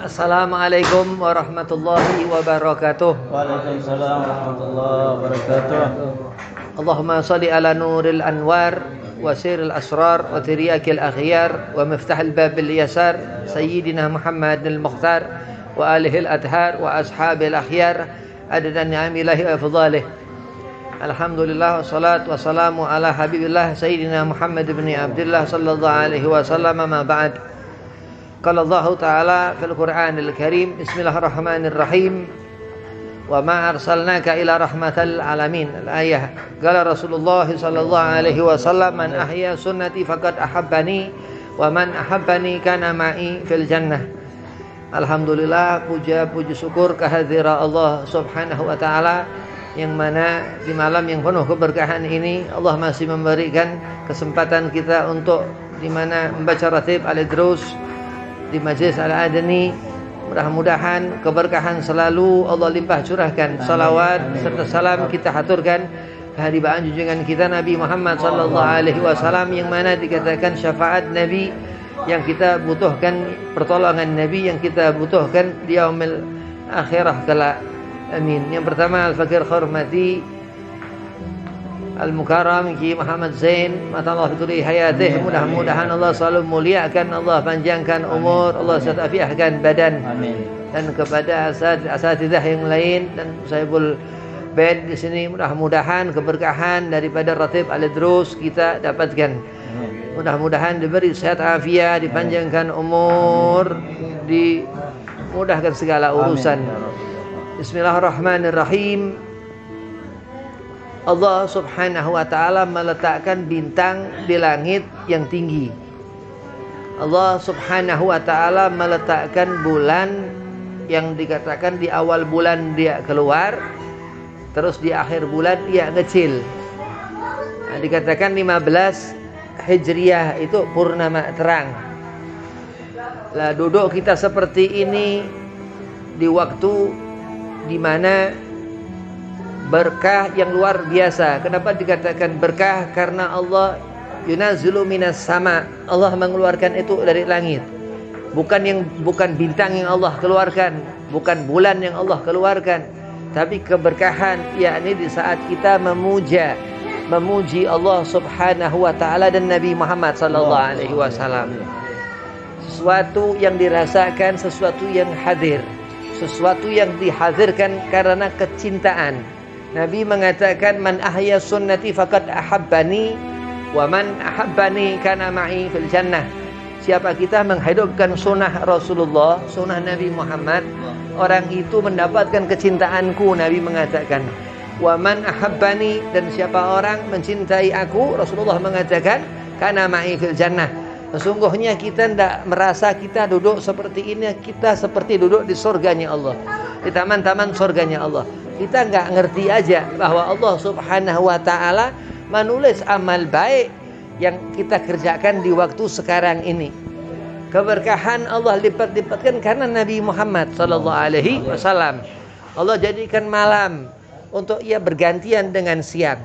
Assalamualaikum warahmatullahi wabarakatuh. Waalaikumsalam warahmatullahi wabarakatuh. Allahumma salli ala nuril anwar wa siril asrar wa tiryakil akhyar wa miftahil babil yasar Sayyidina Muhammad al-Mukhtar wa alihi al-adhar wa ashabil akhyar adada ni'amillahi wa fadhalih. Alhamdulillah wassalatu wassalamu ala habibillah Sayyidina Muhammad ibn Abdullah sallallahu alaihi wasallam. Ma ba'd. Qala Allah Ta'ala fil Qur'anil Karim, Bismillahirrahmanirrahim. Wa ma arsalnaka ila rahmatal alamin. Al-ayah. Qala Rasulullah sallallahu alaihi wasallam, man ahya sunnati faqad ahabbani wa man ahabbani kana ma'i fil jannah. Alhamdulillah, puji syukur kehadirat Allah Subhanahu wa taala, yang mana di malam yang penuh keberkahan ini Allah masih memberikan kesempatan kita untuk di mana membaca ratib al-Idrus di Majlis Al-Adani. Mudah-mudahan keberkahan selalu Allah limpah curahkan. Salawat serta salam kita haturkan kehadiran junjungan kita Nabi Muhammad sallallahu alaihi wasallam, yang mana dikatakan syafaat Nabi yang kita butuhkan, pertolongan Nabi yang kita butuhkan di yaumil akhirah kelak. Amin. Yang pertama, al-fakir hormati Al-Mukarram Ki Muhammad Zain, matallah fituri hayatih. Mudah-mudahan Allah selalu muliakan, Allah panjangkan umur, Allah satafiahkan badan. Amin. Dan kepada asatidzah yang lain dan sahibul bait di sini, mudah-mudahan keberkahan daripada ratib al-Idrus kita dapatkan. Mudah-mudahan diberi sehat afiat, dipanjangkan umur, dimudahkan segala urusan. Bismillahirrahmanirrahim. Allah Subhanahu wa ta'ala meletakkan bintang di langit yang tinggi. Allah Subhanahu wa ta'ala meletakkan bulan yang dikatakan di awal bulan dia keluar, terus di akhir bulan dia ngecil. Nah, dikatakan 15 Hijriah itu purnama terang. Lah, duduk kita seperti ini di waktu di mana berkah yang luar biasa. Kenapa dikatakan berkah? Karena Allah yunazzilu minas sama. Allah mengeluarkan itu dari langit. Bukan bintang yang Allah keluarkan, bukan bulan yang Allah keluarkan, tapi keberkahan, yakni di saat kita memuji Allah Subhanahu wa taala dan Nabi Muhammad sallallahu alaihi wasallam. Sesuatu yang dirasakan, sesuatu yang hadir, sesuatu yang dihadirkan karena kecintaan. Nabi mengatakan, man ahya sunnati faqad ahabbani wa man ahabbani kana ma'i fil jannah. Siapa kita menghidupkan sunnah Rasulullah, sunnah Nabi Muhammad, orang itu mendapatkan kecintaanku. Nabi mengatakan, wa man ahabbani, dan siapa orang mencintai aku, Rasulullah mengatakan, kana ma'i fil jannah. Sesungguhnya kita tidak merasa kita duduk seperti ini, kita seperti duduk di surganya Allah, di taman-taman surganya Allah. Kita nggak ngerti aja bahwa Allah Subhanahu wa ta'ala menulis amal baik yang kita kerjakan di waktu sekarang ini. Keberkahan Allah lipat-lipatkan karena Nabi Muhammad sallallahu alaihi wasallam. Allah jadikan malam untuk ia bergantian dengan siang.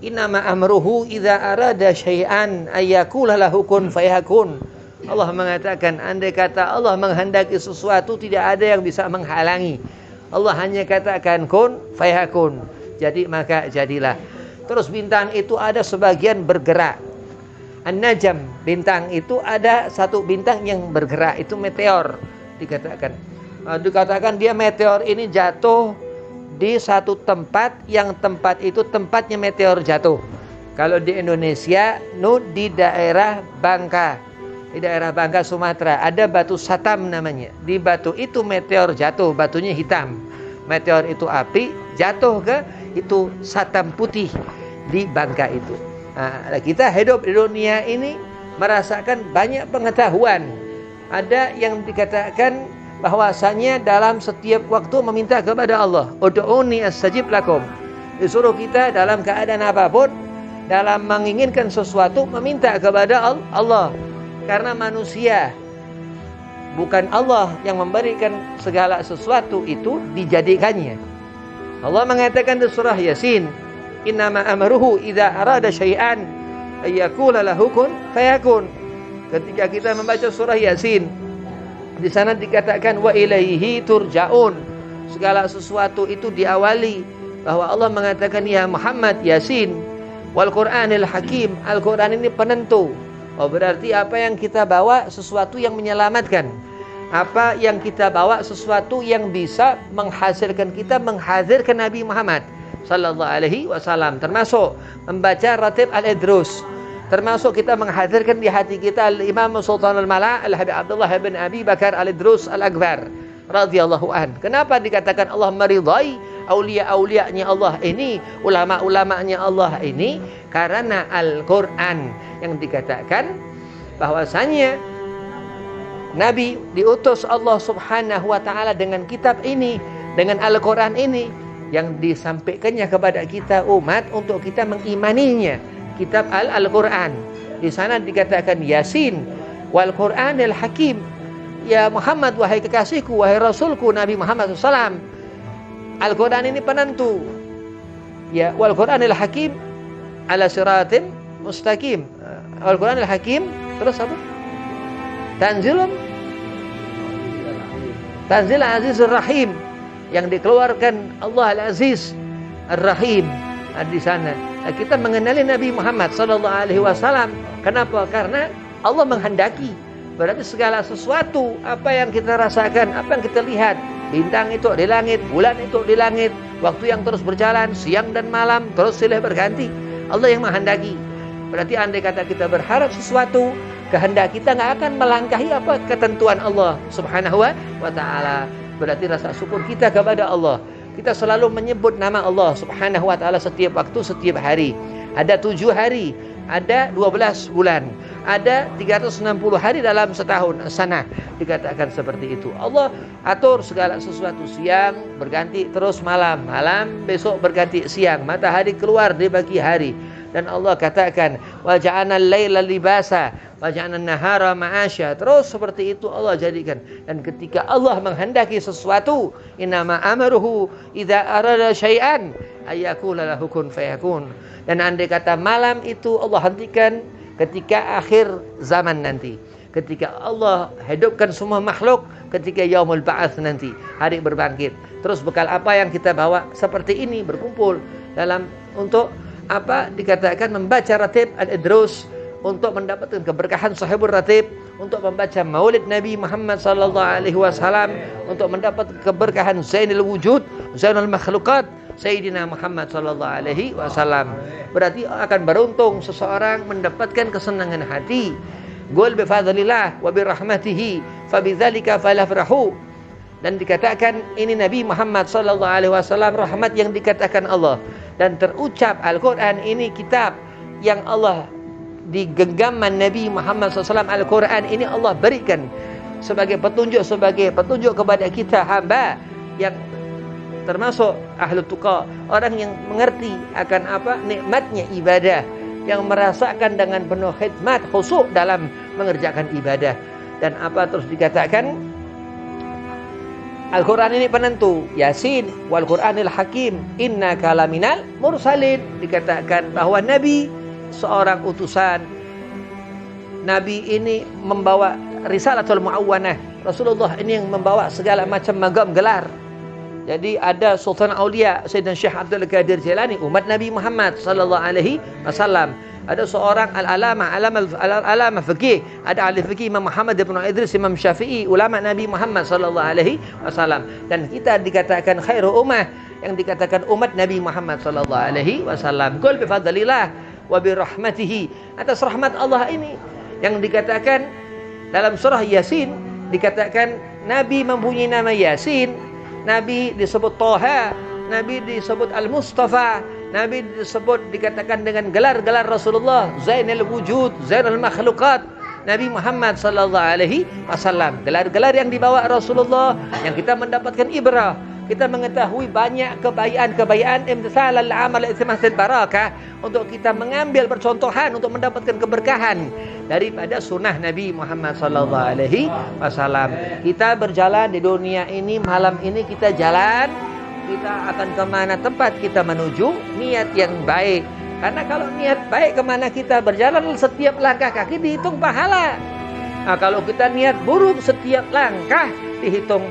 Innama amruhu idza arada syai'an ayyakula lahu kun fayakun. Allah mengatakan, andai kata Allah menghendaki sesuatu, tidak ada yang bisa menghalangi. Allah hanya katakan kun fayakun, jadi maka jadilah. Terus bintang itu ada sebagian bergerak. An-Najm, bintang itu ada satu bintang yang bergerak, itu meteor dikatakan. Dikatakan dia meteor ini jatuh di satu tempat, yang tempat itu tempatnya meteor jatuh. Kalau di Indonesia, di daerah Bangka, di daerah Bangka Sumatera, ada batu Satam namanya. Di batu itu meteor jatuh, batunya hitam. Meteor itu api, jatuh ke itu Satam putih di Bangka itu. Nah, kita hidup di dunia ini merasakan banyak pengetahuan. Ada yang dikatakan bahwasanya dalam setiap waktu meminta kepada Allah, ud'uni astajib lakum. Disuruh kita dalam keadaan apapun, dalam menginginkan sesuatu, meminta kepada Allah. Karena manusia, bukan Allah yang memberikan segala sesuatu itu dijadikannya. Allah mengatakan di surah Yasin, innama amruhu idza arada syai'an ayyakula lahu kun fayakun. Ketika kita membaca surah Yasin, Di sana dikatakan wa ilaihi turja'un. Segala sesuatu itu diawali bahwa Allah mengatakan ya Muhammad Yasin wal Qur'anil Hakim. Al-Qur'an ini penentu. Oh, berarti apa yang kita bawa sesuatu yang menyelamatkan. Apa yang kita bawa sesuatu yang bisa menghasilkan kita menghadirkan Nabi Muhammad sallallahu alaihi wasallam, termasuk membaca Ratib Al-Idrus, termasuk kita menghadirkan di hati kita Imam Sultan Al-Mala Al-Habib Abdullah bin Abi Bakar Al-Idrus Al-Akbar radhiyallahu an. Kenapa dikatakan Allah meridai aulia-aulianya Allah ini, ulama-ulamanya Allah ini? Karena Al-Quran yang dikatakan bahwasanya Nabi diutus Allah subhanahu wa ta'ala dengan kitab ini, dengan Al-Quran ini, yang disampaikannya kepada kita umat untuk kita mengimaninya. Kitab Al-Quran. Di sana dikatakan Yasin wal Qur'anil Hakim. Ya Muhammad, wahai kekasihku, wahai Rasulku Nabi Muhammad SAW, Al-Quran ini penentu. Ya, wal Qur'anil Hakim ala siratim mustaqim. Al-Quranil Hakim terus apa? Tanzil Azizur Rahim, yang dikeluarkan Allah Al-Aziz Ar-Rahim di sana. Kita mengenali Nabi Muhammad sallallahu alaihi wasallam. Kenapa? Karena Allah menghendaki. Berarti segala sesuatu apa yang kita rasakan, apa yang kita lihat, bintang itu di langit, bulan itu di langit, waktu yang terus berjalan, siang dan malam terus silih berganti, Allah yang menghendaki. Berarti andai kata kita berharap sesuatu, kehendak kita nggak akan melangkahi apa ketentuan Allah subhanahu wa ta'ala. Berarti rasa syukur kita kepada Allah. Kita selalu menyebut nama Allah subhanahu wa ta'ala setiap waktu, setiap hari. Ada 7 hari, ada 12 bulan, ada 360 hari dalam setahun sana. Dikatakan seperti itu. Allah atur segala sesuatu. Siang berganti terus malam, malam besok berganti siang, matahari keluar di pagi hari. Dan Allah katakan wa ja'alna al-laila libasa wa ja'alna an-nahara ma'asya. Terus seperti itu Allah jadikan. Dan ketika Allah menghendaki sesuatu, innama amruhu idza arada syai'an ayyakula lahu kun fayakun. Dan andai kata malam itu Allah hentikan ketika akhir zaman nanti, ketika Allah hidupkan semua makhluk, ketika yaumul ba'ats nanti, hari berbangkit. Terus bekal apa yang kita bawa seperti ini, berkumpul dalam untuk apa dikatakan membaca Ratib Al-Idrus, untuk mendapatkan keberkahan sahibul Ratib, untuk membaca Maulid Nabi Muhammad sallallahu alaihi wasallam, untuk mendapat keberkahan Zainul Wujud, Zainul Makhluqat, Sayyidina Muhammad sallallahu alaihi wasallam. Berarti akan beruntung seseorang mendapatkan kesenangan hati. Qul bi fadlillah wa bi rahmatihi fabidzalika falafrahu. Dan dikatakan ini Nabi Muhammad sallallahu alaihi wasallam rahmat yang dikatakan Allah. Dan terucap Al-Quran ini kitab yang Allah di genggaman Nabi Muhammad SAW. Al-Quran ini Allah berikan sebagai petunjuk kepada kita hamba yang termasuk ahlu tuqa, orang yang mengerti akan apa nikmatnya ibadah, yang merasakan dengan penuh khidmat khusyuk dalam mengerjakan ibadah. Dan apa terus dikatakan Al-Quran ini penentu. Yasin wal Qur'anil Hakim innaka laminal mursalin. Dikatakan bahwa Nabi seorang utusan. Nabi ini membawa risalatul muawwanah. Rasulullah ini yang membawa segala macam magam gelar. Jadi ada Sultan Aulia Sayyidina Syekh Abdul Qadir Jailani, umat Nabi Muhammad sallallahu alaihi wasallam. Ada seorang al-alama fikih, ada ahli fikih Imam Muhammad bin Idris, Imam Syafi'i, ulama Nabi Muhammad sallallahu alaihi wasallam. Dan kita dikatakan khairu ummah, yang dikatakan umat Nabi Muhammad sallallahu alaihi wasallam. Qul bi fadlillah wa bi rahmatihi. Atas rahmat Allah ini yang dikatakan dalam surah Yasin, dikatakan Nabi mempunyai nama Yasin, Nabi disebut Toha, Nabi disebut Al-Mustafa, Nabi disebut dikatakan dengan gelar-gelar Rasulullah, Zainul Wujud, Zainul Makhluqat, Nabi Muhammad sallallahu alaihi wasallam. Gelar-gelar yang dibawa Rasulullah yang kita mendapatkan ibrah. Kita mengetahui banyak kebaikan imtithal al-amal itmasil barakah, untuk kita mengambil percontohan untuk mendapatkan keberkahan daripada sunnah Nabi Muhammad sallallahu alaihi wasallam. Kita berjalan di dunia ini, malam ini kita jalan, kita akan kemana tempat kita menuju, niat yang baik. Karena kalau niat baik kemana kita berjalan, setiap langkah kaki dihitung pahala. Nah, kalau kita niat buruk setiap langkah dihitung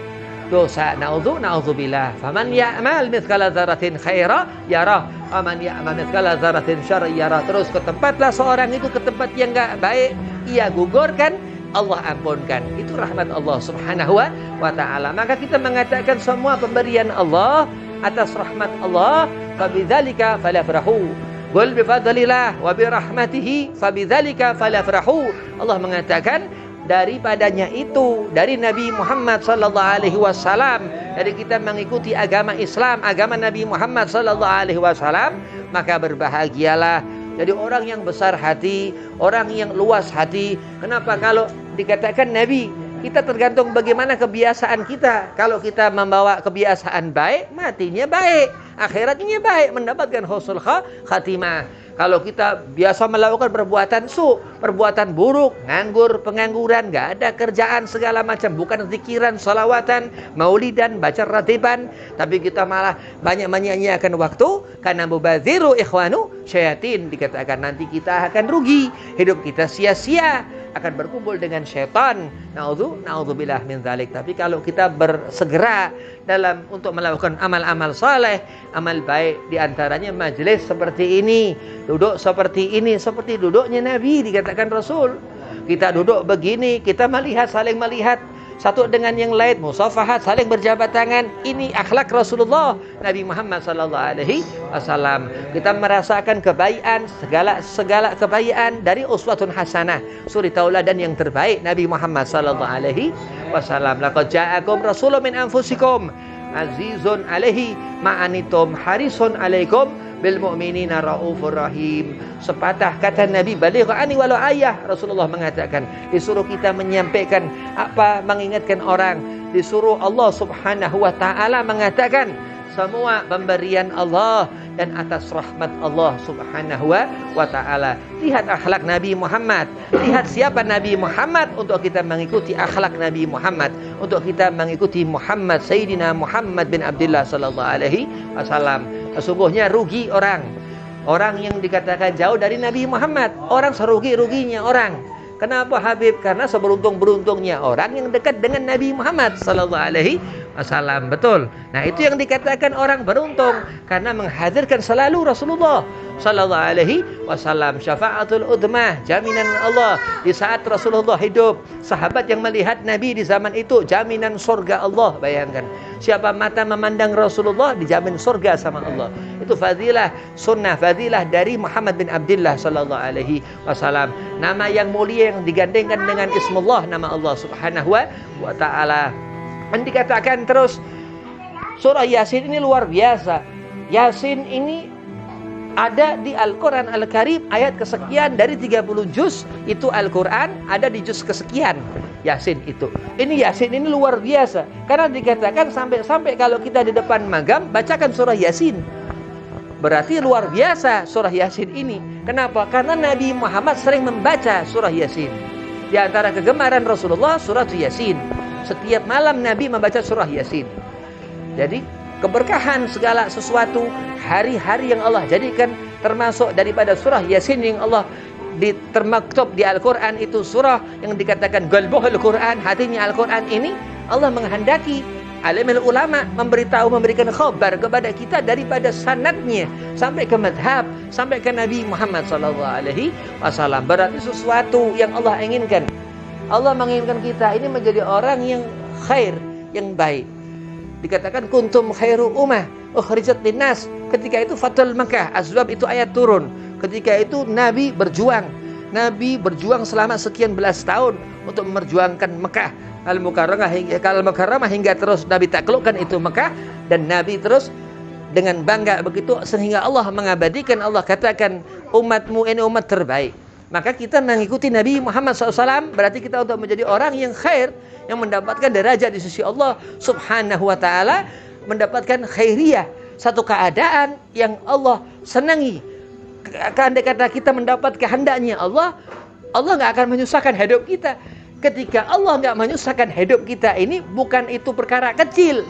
dosa. Na'udzubillah. Faman ya'mal mithqala dzarratin khaira yarah, faman ya'mal mithqala dzarratin syarra yarah. Terus ke tempatlah seorang itu ke tempat yang enggak baik, ia gugurkan, Allah ampunkan. Itu rahmat Allah Subhanahu wa taala. Maka kita mengatakan semua pemberian Allah atas rahmat Allah, fabidzalika falafrahu. Qul bifadlillah wa birahmatihi fabidzalika falafrahu. Allah mengatakan daripadanya itu, dari Nabi Muhammad sallallahu alaihi wasallam, dari kita mengikuti agama Islam, agama Nabi Muhammad sallallahu alaihi wasallam, maka berbahagialah. Jadi orang yang besar hati, orang yang luas hati. Kenapa? Kalau dikatakan Nabi, kita tergantung bagaimana kebiasaan kita. Kalau kita membawa kebiasaan baik, matinya baik, akhiratnya baik, mendapatkan husnul khatimah. Kalau kita biasa melakukan perbuatan perbuatan buruk, nganggur, pengangguran, gak ada kerjaan segala macam, bukan zikiran, salawatan, maulidan, baca ratiban, tapi kita malah banyak menyanyiakan waktu, karena mubadziru ikhwanu syayatin, dikatakan nanti kita akan rugi, hidup kita sia-sia, akan berkumpul dengan syaitan. Na'udzubillah min dzalik. Tapi kalau kita bersegera dalam untuk melakukan amal-amal saleh, amal baik, diantaranya majelis seperti ini, duduk seperti ini, seperti duduknya Nabi, dikatakan Rasul. Kita duduk begini, kita melihat, saling melihat satu dengan yang lain, musafahat, saling berjabat tangan. Ini akhlak Rasulullah Nabi Muhammad sallallahu alaihi wasallam. Kita merasakan kebaikan, segala kebaikan dari uswatun hasanah, suri tauladan yang terbaik Nabi Muhammad sallallahu alaihi wasallam. Laqad ja'akum rasulun min anfusikum azizun alaihi ma'anitum harisun alaikum bil mu'minina raufur rahim. Sepatah kata Nabi, baligh ani walau ayah. Rasulullah mengatakan, disuruh kita menyampaikan apa, mengingatkan orang. Disuruh Allah Subhanahu wa taala mengatakan semua pemberian Allah dan atas rahmat Allah Subhanahu wa taala. Lihat akhlak Nabi Muhammad, lihat siapa Nabi Muhammad, untuk kita mengikuti akhlak Nabi Muhammad, untuk kita mengikuti Muhammad Sayyidina Muhammad bin Abdullah sallallahu alaihi wasallam. Sesungguhnya rugi orang yang dikatakan jauh dari Nabi Muhammad, orang serugi-ruginya orang. Kenapa Habib? Karena seberuntung-beruntungnya orang yang dekat dengan Nabi Muhammad sallallahu alaihi wasallam. Betul. Nah, itu yang dikatakan orang beruntung, karena menghadirkan selalu Rasulullah sallallahu alaihi wasallam. Syafa'atul udmah, jaminan Allah di saat Rasulullah hidup. Sahabat yang melihat Nabi di zaman itu, jaminan surga Allah. Bayangkan, siapa mata memandang Rasulullah dijamin surga sama Allah. Itu fadilah sunnah, fadilah dari Muhammad bin Abdullah sallallahu alaihi wasallam. Nama yang mulia yang digandengkan dengan ismullah, nama Allah Subhanahu wa taala. Dan dikatakan terus, surah Yasin ini luar biasa. Yasin ini ada di Al-Quran Al-Karim ayat kesekian dari 30 juz. Itu Al-Quran ada di juz kesekian, Yasin itu. Ini Yasin ini luar biasa, karena dikatakan sampai kalau kita di depan magam bacakan surah Yasin, berarti luar biasa surah Yasin ini. Kenapa? Karena Nabi Muhammad sering membaca surah Yasin. Di antara kegemaran Rasulullah surah Yasin. Setiap malam Nabi membaca surah Yasin. Jadi keberkahan segala sesuatu, hari-hari yang Allah jadikan termasuk daripada surah Yasin yang Allah termaktub di Al-Quran, itu surah yang dikatakan qalbuhul Quran, hatinya Al-Quran ini. Allah menghendaki alimul ulama memberikan khabar kepada kita daripada sanadnya sampai ke madhab, sampai ke Nabi Muhammad sallallahu alaihi wasallam. Berarti sesuatu yang Allah inginkan. Allah menginginkan kita ini menjadi orang yang khair, yang baik. Dikatakan kuntum khairu ummah ukhrijat linnas. Ketika itu Fathul Makkah, Azwab itu ayat turun. Ketika itu Nabi berjuang selama sekian belas tahun untuk memperjuangkan Mekah Al-Mukarramah hingga terus Nabi taklukkan itu Mekah, dan Nabi terus dengan bangga begitu sehingga Allah mengabadikan. Allah katakan umatmu ini umat terbaik. Maka kita mengikuti Nabi Muhammad SAW, berarti kita untuk menjadi orang yang khair, yang mendapatkan derajat di sisi Allah Subhanahu wa ta'ala, mendapatkan khairiyah, satu keadaan yang Allah senangi. Andai kata kita mendapat kehendaknya Allah nggak akan menyusahkan hidup kita. Ketika Allah nggak menyusahkan hidup kita ini, bukan itu perkara kecil,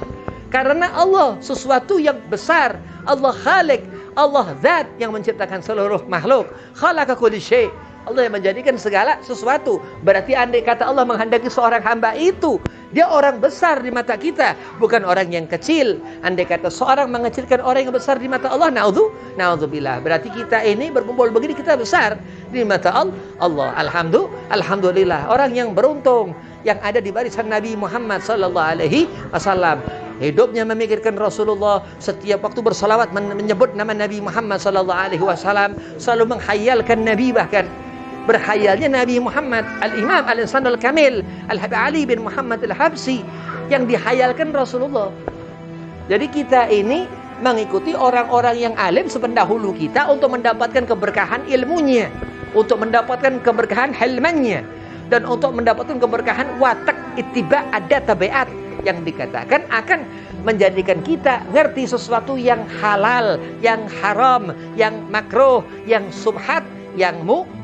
karena Allah sesuatu yang besar. Allah Khalik, Allah Zat yang menciptakan seluruh makhluk. Khalaqa kulli syai', Allah yang menjadikan segala sesuatu. Berarti andai kata Allah menghendaki seorang hamba itu, dia orang besar di mata kita, bukan orang yang kecil. Andai kata seorang mengecilkan orang yang besar di mata Allah, naudzubillah. Berarti kita ini berkumpul begini, kita besar di mata Allah. Alhamdulillah. Orang yang beruntung yang ada di barisan Nabi Muhammad sallallahu alaihi wasallam. Hidupnya memikirkan Rasulullah, setiap waktu bersalawat menyebut nama Nabi Muhammad sallallahu alaihi wasallam, selalu menghayalkan Nabi, bahkan berhayalnya Nabi Muhammad, Al-Imam Al-Insan Al-Kamil Al-Habib Ali bin Muhammad Al-Habsi yang dihayalkan Rasulullah. Jadi kita ini mengikuti orang-orang yang alim sependahulu kita untuk mendapatkan keberkahan ilmunya, untuk mendapatkan keberkahan hilmannya, dan untuk mendapatkan keberkahan watak ittiba adat tabiat yang dikatakan akan menjadikan kita ngerti sesuatu yang halal, yang haram, yang makruh, yang subhat, yang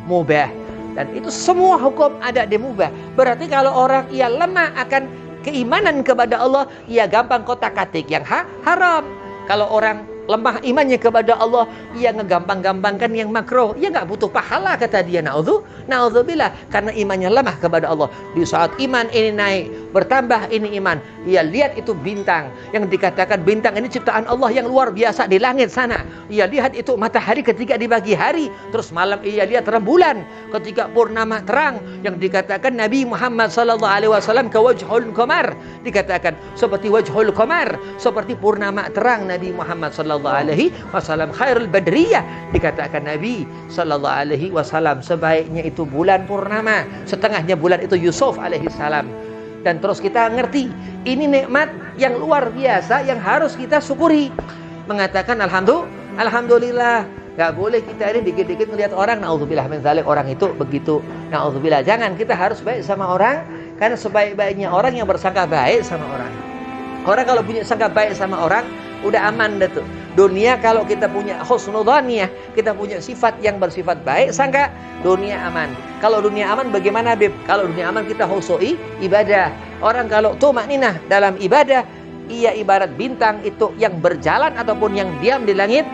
mubah. Dan itu semua hukum ada di mubah. Berarti kalau orang ia lemah akan keimanan kepada Allah, ia gampang kotak-katik yang haram. Kalau orang lemah imannya kepada Allah, ia ngegampang-gampangkan yang makruh, ia nggak butuh pahala, kata dia. Naudzubillah, karena imannya lemah kepada Allah. Di saat iman ini naik, bertambah ini iman, ia lihat itu bintang yang dikatakan bintang ini ciptaan Allah yang luar biasa di langit sana. Ia lihat itu matahari ketika di pagi hari, terus malam ia lihat rembulan ketika purnama terang, yang dikatakan Nabi Muhammad sallallahu alaihi wasallam ka wajhul qamar, dikatakan seperti wajhul qamar, seperti purnama terang Nabi Muhammad sallallahu alaihi wasallam. Khairul badriyah, dikatakan Nabi sallallahu alaihi wasallam, sebaiknya itu bulan purnama, setengahnya bulan itu Yusuf alaihi salam. Dan terus kita ngerti ini nikmat yang luar biasa yang harus kita syukuri, mengatakan alhamdulillah. Gak boleh kita ini dikit-dikit melihat orang, naudzubillah min dzalik, orang itu begitu, naudzubillah. Jangan, kita harus baik sama orang, karena sebaik-baiknya orang yang bersangka baik sama orang. Orang kalau punya sangka baik sama orang, udah aman dah tuh. Dunia kalau kita punya husnudhaniyah, kita punya sifat yang bersifat baik, sangka dunia aman. Kalau dunia aman bagaimana, Beb? Kalau dunia aman kita khusui ibadah. Orang kalau tumakninah dalam ibadah, ia ibarat bintang itu yang berjalan ataupun yang diam di langit,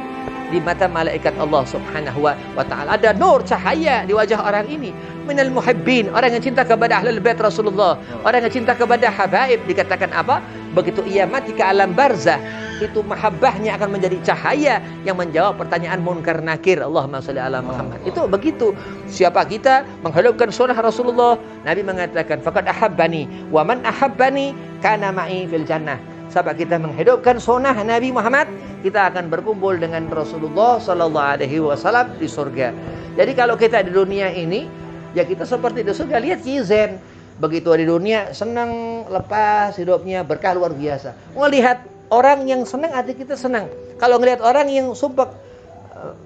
di mata malaikat Allah subhanahu wa ta'ala. Ada nur, cahaya di wajah orang ini. Minal muhibbin, orang yang cinta kepada ahlul bait Rasulullah, orang yang cinta kepada habaib. Dikatakan apa? Begitu ia mati ke alam barzah, itu mahabbahnya akan menjadi cahaya yang menjawab pertanyaan munkar nakir. Allahumma shalli ala Muhammad. Itu begitu. Siapa kita menghidupkan sunnah Rasulullah, Nabi mengatakan faqad ahabbani wa man ahabbani kana ma'i fil jannah. Siapa kita menghidupkan sunnah Nabi Muhammad, kita akan berkumpul dengan Rasulullah sallallahu alaihi wasallam di surga. Jadi kalau kita di dunia ini, ya kita seperti di surga. Lihat Kizen, begitu di dunia senang, lepas hidupnya, berkah luar biasa. Melihat orang yang senang, hati kita senang. Kalau ngelihat orang yang sumpah,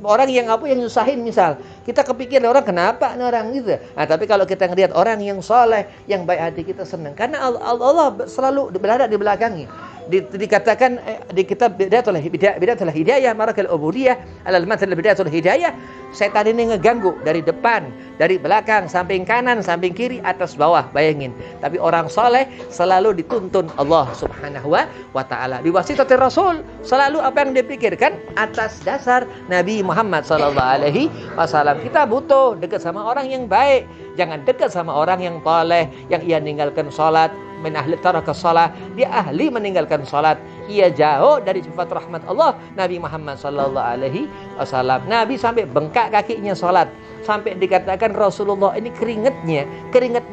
orang yang nyusahin misal, kita kepikir orang kenapa nih orang gitu. Nah, tapi kalau kita ngelihat orang yang soleh, yang baik hati, kita senang. Karena Allah selalu berada di belakangnya. Dikatakan di kitab Bidayatul Hidayah, Marakil Ubudiyah, Al-Mathal Bidayatul Hidayah, setan ini ngeganggu dari depan, dari belakang, samping kanan, samping kiri, atas bawah. Bayangin. Tapi orang soleh selalu dituntun Allah subhanahu wa ta'ala. Biwasitatir Rasul, selalu apa yang dipikirkan atas dasar Nabi Muhammad sallallahu alaihi wasallam. Kita butuh dekat sama orang yang baik. Jangan dekat sama orang yang toleh, yang ia ninggalkan sholat. Min ahli taraka shalah, dia ahli meninggalkan salat, ia jauh dari sifat rahmat Allah. Nabi Muhammad sallallahu alaihi wasallam, Nabi sampai bengkak kakinya salat, sampai dikatakan Rasulullah ini keringat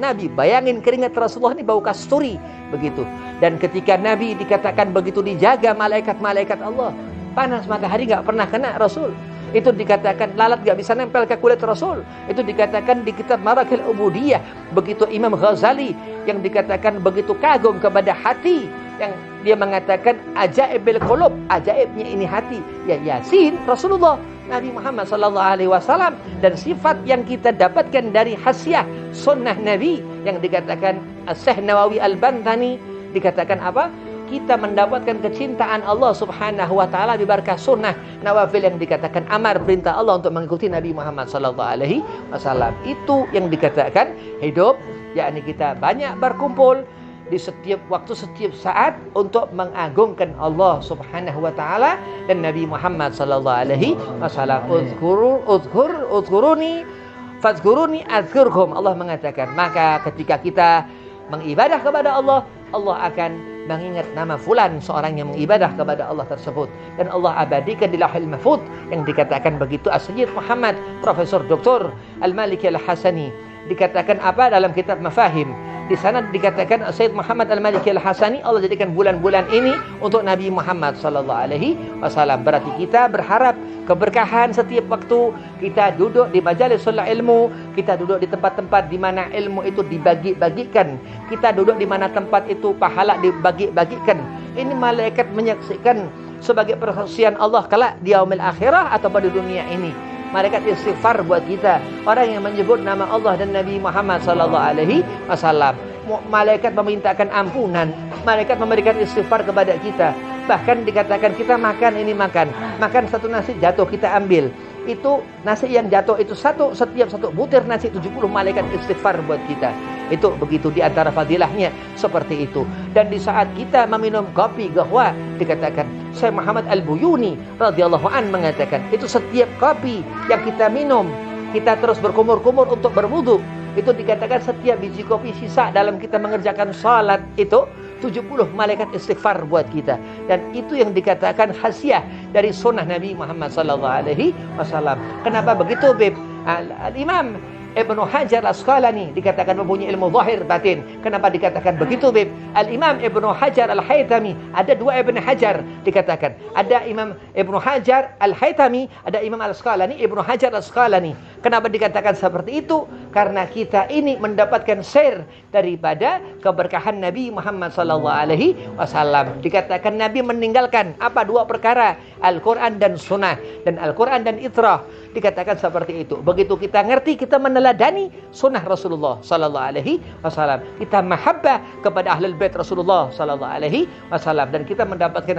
Nabi. Bayangin keringat Rasulullah ini bau kasturi begitu. Dan ketika Nabi dikatakan begitu dijaga malaikat-malaikat Allah, panas matahari nggak pernah kena Rasul. Itu dikatakan lalat gak bisa nempel ke kulit Rasul. Itu dikatakan di kitab Marakil Ubudiyah. Begitu Imam Ghazali yang dikatakan begitu kagum kepada hati, yang dia mengatakan ajaib bil qulub, ajaibnya ini hati. Ya Yasin Rasulullah Nabi Muhammad sallallahu alaihi wasallam. Dan sifat yang kita dapatkan dari hasyiah sunnah Nabi yang dikatakan Syekh Nawawi Al-Bantani, dikatakan apa? Kita mendapatkan kecintaan Allah subhanahu wa ta'ala bibarakah sunnah nawafil yang dikatakan amar, perintah Allah untuk mengikuti Nabi Muhammad sallallahu alaihi wasallam. Itu yang dikatakan hidup, yakni kita banyak berkumpul di setiap waktu, setiap saat untuk mengagungkan Allah subhanahu wa ta'ala dan Nabi Muhammad sallallahu alaihi wasallam. Udhkuruni Fadhkuruni adzkurkum. Allah mengatakan, maka ketika kita mengibadah kepada Allah, Allah akan mengingat nama fulan, seorang yang mengibadah kepada Allah tersebut, dan Allah abadikan di Lauhul Mahfuz yang dikatakan begitu. As-Sayyid Muhammad Profesor Dr. Al-Maliki Al-Hasani dikatakan apa dalam kitab Mafahim. Di sana dikatakan Sayyid Muhammad Al-Maliki Al-Hasani, Allah jadikan bulan-bulan ini untuk Nabi Muhammad sallallahu alaihi wasallam. Berarti kita berharap keberkahan setiap waktu kita duduk di majalisul ilmu, kita duduk di tempat-tempat di mana ilmu itu dibagi-bagikan, kita duduk di mana tempat itu pahala dibagi-bagikan. Ini malaikat menyaksikan sebagai persaksian Allah kelak di yaumil akhirah ataupun di dunia ini. Malaikat istighfar buat kita, orang yang menyebut nama Allah dan Nabi Muhammad sallallahu alaihi wasallam. Malaikat memintakan ampunan, malaikat memberikan istighfar kepada kita. Bahkan dikatakan kita makan satu nasi jatuh kita ambil. Itu nasi yang jatuh itu setiap satu butir nasi 70 malaikat istighfar buat kita. Itu begitu di antara fadilahnya seperti itu. Dan di saat kita meminum kopi qahwa, dikatakan Syekh Muhammad Al-Buyuni radhiyallahu an mengatakan, itu setiap kopi yang kita minum, kita terus berkumur-kumur untuk berwudu. Itu dikatakan setiap biji kopi sisa dalam kita mengerjakan salat itu 70 malaikat istighfar buat kita. Dan itu yang dikatakan khasiah dari sunnah Nabi Muhammad sallallahu alaihi wasallam. Kenapa begitu, Bib? Al-Imam Ibnu Hajar Al-Asqalani dikatakan mempunyai ilmu zahir batin. Kenapa dikatakan begitu, Bib? Al-Imam Ibnu Hajar Al-Haytami, ada dua Ibnu Hajar dikatakan. Ada Imam Ibnu Hajar Al-Haytami, ada Imam Al-Asqalani, Ibnu Hajar Al-Asqalani. Kenapa dikatakan seperti itu? Karena kita ini mendapatkan share daripada keberkahan Nabi Muhammad sallallahu alaihi wasallam. Dikatakan Nabi meninggalkan apa? Dua perkara, Al-Quran dan Sunnah, dan Al-Quran dan Itrah. Dikatakan seperti itu. Begitu kita ngerti, kita meneladani sunnah Rasulullah sallallahu alaihi wasallam. Kita mahabbah kepada ahlul bait Rasulullah sallallahu alaihi wasallam, dan kita mendapatkan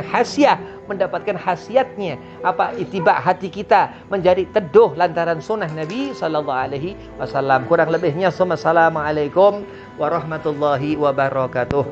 khasiatnya apa? Ittiba, hati kita menjadi teduh lantaran sunnah Nabi sallallahu alaihi wasallam. Kurang lebihnya assalamualaikum warahmatullahi wabarakatuh.